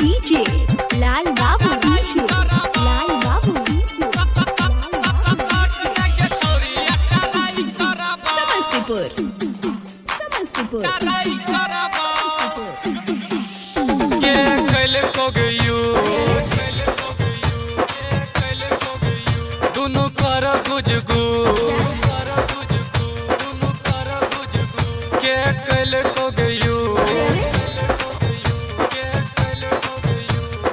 DJ लाल बाबू, लाल बाबू समस्तीपुर, समस्तीपुर। दोनों कर गुज गुज के कल को गयू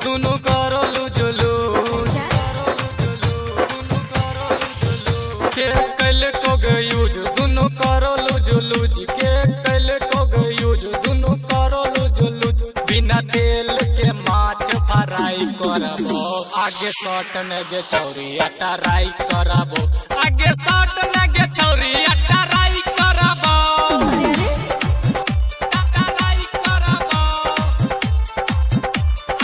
दोनों करो लुजलू के कल को गयू दोनों करो लुजलू के कल को गयू दोनों करो लुजलू बिना तेल के माछ फ्राई करबो आगे शॉट नगे छौरी अटराई करबो आगे शॉट नगे छौरी अटराई करबो अटराई करबो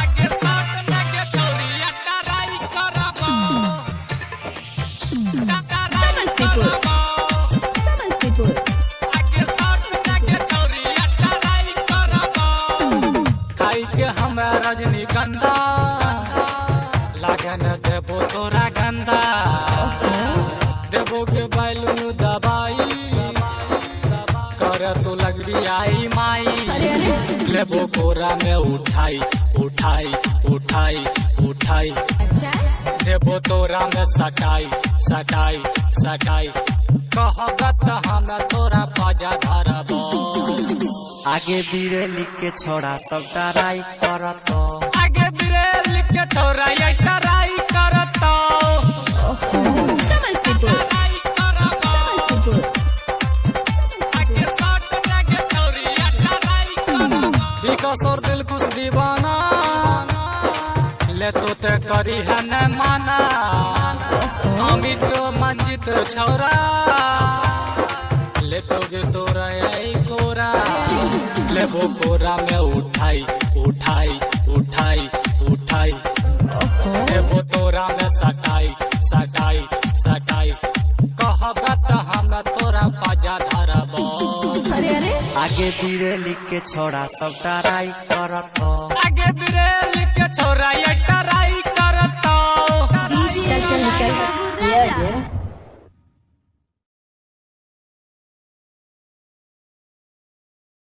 आगे शॉट नगे छौरी अटराई करबो समस्तीपुर, समस्तीपुर। आगे शॉट नगे छौरी अटराई करबो खाई के हमरा रजनीगंधा लागन देबो तोरा गंदा देबो के बैलून दबाई कर तू लगबी आई माई लेबो कोरा में उठाई उठाई उठाई उठाई देबो तोरा में सटाई सटाई सटाई कहबत हम तोरा पाजा धरबो आगे बिरे लिख के छोड़ा सब टराई करत आगे बिरे लिख के छोड़ा ये टराई करत समस्तीपुर, समस्तीपुर। आगे शॉट नगे छौरी अटराई करबो विकास और दिल खुश दीवाना ले तो ते करी है न माना अमित मंजित छौरा ले तो गे तोरा आई कोरा लेबो कोरा में उठाई उठाई उठाई उठाई लेबो तोरा में सटाई सटाई सटाई कहबत हम तोरा पाजा धरबो अरे अरे आगे बिरे लिख के छोड़ा सब टराई करत आगे बिरे